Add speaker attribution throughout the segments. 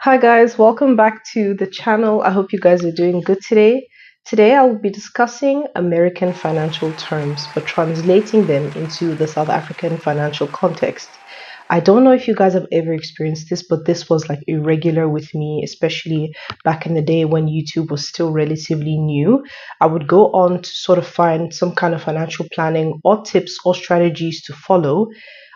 Speaker 1: Hi guys, welcome back to the channel. I hope you guys are doing good today. Today I will be discussing American financial terms, but translating them into the South African financial context. I don't know if you guys have ever experienced this, but this was like irregular with me, especially back in the day when YouTube was still relatively new. I would go on to sort of find some kind of financial planning or tips or strategies to follow.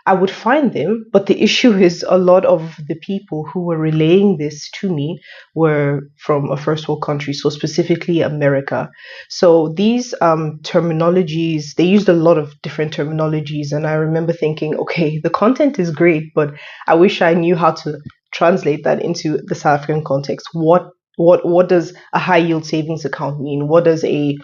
Speaker 1: I would find them, but the issue is a lot of the people who were relaying this to me were from a first world country, so specifically America. So these terminologies, they used a lot of different terminologies, and I remember thinking, okay, the content is great, but I wish I knew how to translate that into the South African context. What does a high yield savings account mean? What does a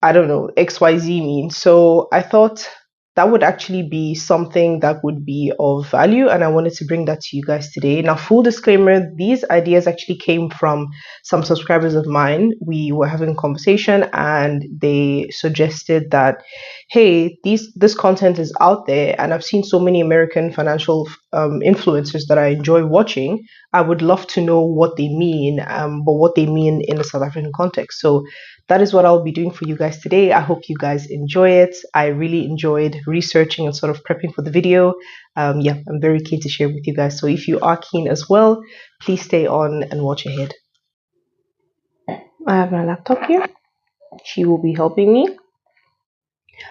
Speaker 1: I don't know, XYZ means. So I thought that would actually be something that would be of value, and I wanted to bring that to you guys today. Now, full disclaimer, these ideas actually came from some subscribers of mine. We were having a conversation and they suggested that, hey, this content is out there, and I've seen so many American financial influencers that I enjoy watching. I would love to know what they mean, but what they mean in the South African context. So that is what I'll be doing for you guys today. I hope you guys enjoy it. I really enjoyed researching and sort of prepping for the video. Yeah, I'm very keen to share with you guys. So if you are keen as well, please stay on and watch ahead. I have my laptop here. She will be helping me.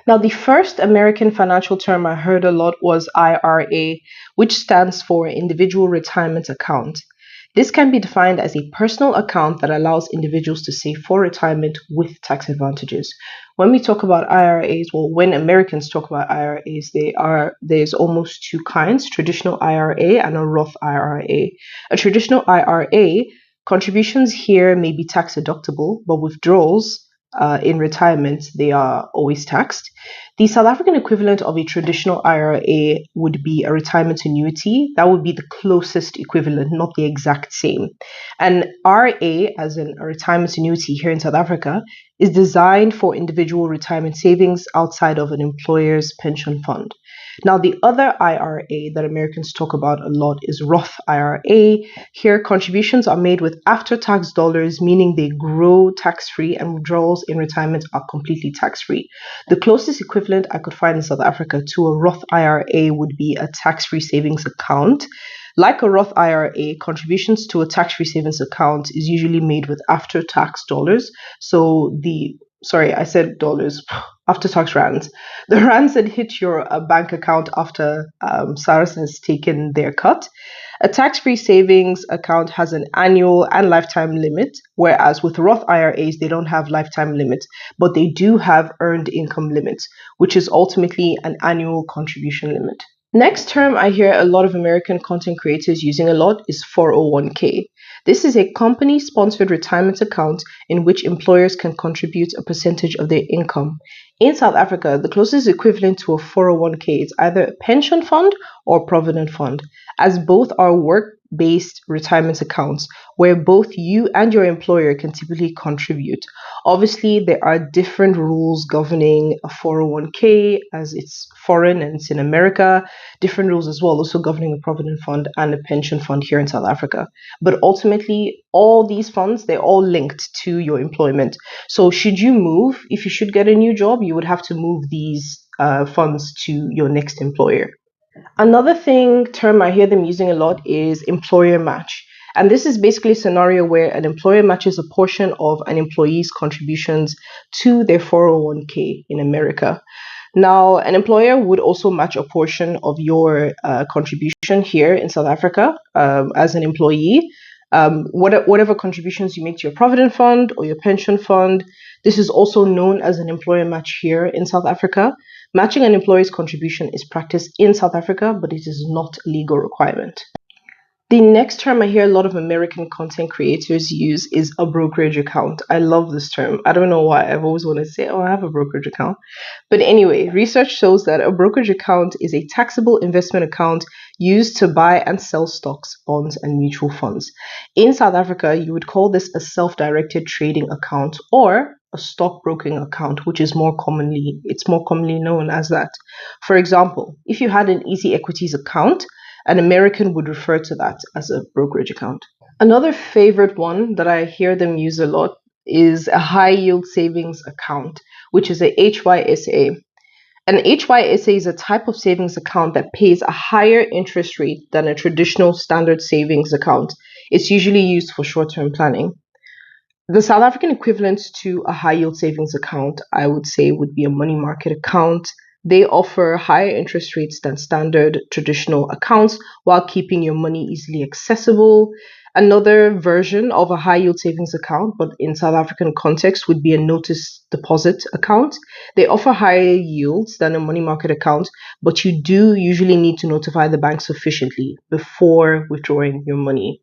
Speaker 1: Now, the first American financial term I heard a lot was IRA, which stands for Individual Retirement Account. This can be defined as a personal account that allows individuals to save for retirement with tax advantages. When we talk about IRAs, well, when Americans talk about IRAs, there's almost two kinds, traditional IRA and a Roth IRA. A traditional IRA, contributions here may be tax deductible, but withdrawals in retirement, they are always taxed. The South African equivalent of a traditional IRA would be a retirement annuity. That would be the closest equivalent, not the exact same. And RA, as in a retirement annuity here in South Africa, is designed for individual retirement savings outside of an employer's pension fund. Now, the other IRA that Americans talk about a lot is Roth IRA. Here, contributions are made with after tax dollars, meaning they grow tax free, and withdrawals in retirement are completely tax free. The closest equivalent I could find in South Africa to a Roth IRA would be a tax free savings account. Like a Roth IRA, contributions to a tax free savings account is usually made with after tax dollars. So sorry, I said dollars, after tax rands. The rands that hit your bank account after SARS has taken their cut. A tax free savings account has an annual and lifetime limit, whereas with Roth IRAs, they don't have lifetime limits, but they do have earned income limits, which is ultimately an annual contribution limit. Next term I hear a lot of American content creators using a lot is 401k. This is a company sponsored retirement account in which employers can contribute a percentage of their income. In South Africa, the closest equivalent to a 401k is either a pension fund or provident fund, as both are work based retirement accounts where both you and your employer can typically contribute. Obviously, there are different rules governing a 401k as it's foreign and it's in America, different rules as well, also governing a provident fund and a pension fund here in South Africa. But ultimately, all these funds, they're all linked to your employment. So should you move, if you should get a new job, you would have to move these funds to your next employer. Another term I hear them using a lot is employer match. And this is basically a scenario where an employer matches a portion of an employee's contributions to their 401k in America. Now, an employer would also match a portion of your contribution here in South Africa as an employee. Whatever contributions you make to your provident fund or your pension fund, this is also known as an employer match here in South Africa. Matching an employer's contribution is practiced in South Africa, but it is not a legal requirement. The next term I hear a lot of American content creators use is a brokerage account. I love this term. I don't know why. I've always wanted to say, oh, I have a brokerage account. But anyway, research shows that a brokerage account is a taxable investment account used to buy and sell stocks, bonds, and mutual funds. In South Africa, you would call this a self-directed trading account or a stockbroking account, which is more commonly known as that. For example, if you had an easy equities account, An American would refer to that as a brokerage account. Another favorite one that I hear them use a lot is a high yield savings account, which is a HYSA. An HYSA is a type of savings account that pays a higher interest rate than a traditional standard savings account. It's usually used for short term planning. The South African equivalent to a high yield savings account, I would say, would be a money market account. They offer higher interest rates than standard traditional accounts while keeping your money easily accessible. Another version of a high yield savings account, but in South African context, would be a notice deposit account. They offer higher yields than a money market account, but you do usually need to notify the bank sufficiently before withdrawing your money.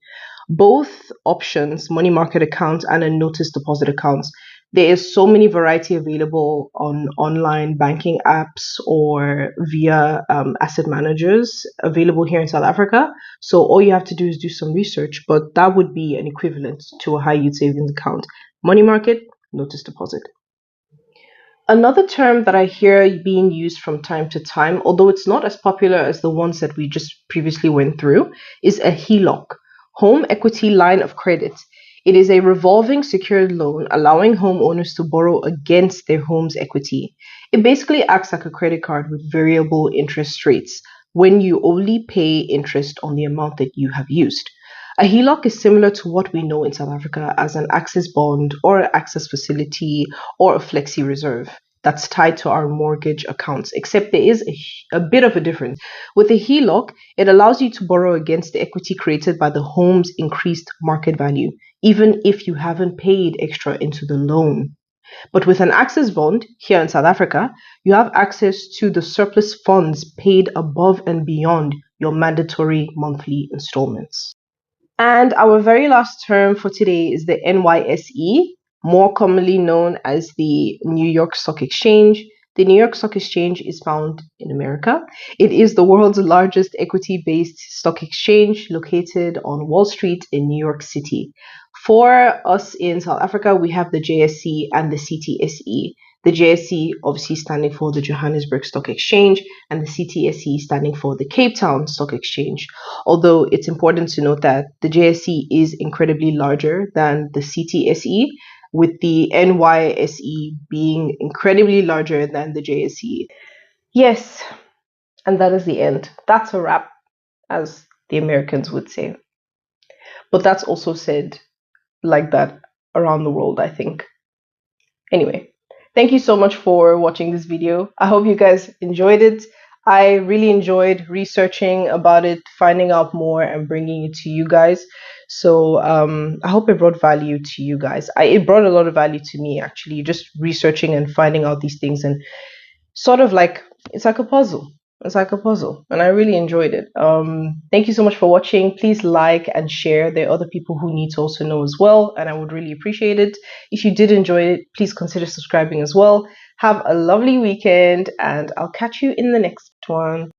Speaker 1: Both options, money market accounts and a notice deposit accounts, there is so many variety available on online banking apps or via asset managers available here in South Africa. So all you have to do is do some research, but that would be an equivalent to a high yield savings account. Money market, notice deposit. Another term that I hear being used from time to time, although it's not as popular as the ones that we just previously went through, is a HELOC, Home Equity Line of Credit. It is a revolving secured loan allowing homeowners to borrow against their home's equity. It basically acts like a credit card with variable interest rates when you only pay interest on the amount that you have used. A HELOC is similar to what we know in South Africa as an access bond or access facility or a flexi reserve that's tied to our mortgage accounts, except there is a bit of a difference. With a HELOC, it allows you to borrow against the equity created by the home's increased market value, even if you haven't paid extra into the loan. But with an access bond here in South Africa, you have access to the surplus funds paid above and beyond your mandatory monthly installments. And our very last term for today is the NYSE, more commonly known as the New York Stock Exchange. The New York Stock Exchange is found in America. It is the world's largest equity based stock exchange located on Wall Street in New York City. For us in South Africa, we have the JSE and the CTSE. The JSE obviously standing for the Johannesburg Stock Exchange and the CTSE standing for the Cape Town Stock Exchange. Although it's important to note that the JSE is incredibly larger than the CTSE, with the NYSE being incredibly larger than the JSE. Yes, and that is the end. That's a wrap, as the Americans would say. But that's also said like that around the world, I think. Anyway, thank you so much for watching this video. I hope you guys enjoyed it. I really enjoyed researching about it, finding out more and bringing it to you guys. So I hope it brought value to you guys. It brought a lot of value to me, actually, just researching and finding out these things, and sort of like, it's like a puzzle. It's like a puzzle, and I really enjoyed it. Thank you so much for watching. Please like and share. There are other people who need to also know as well, and I would really appreciate it. If you did enjoy it, please consider subscribing as well. Have a lovely weekend, and I'll catch you in the next one.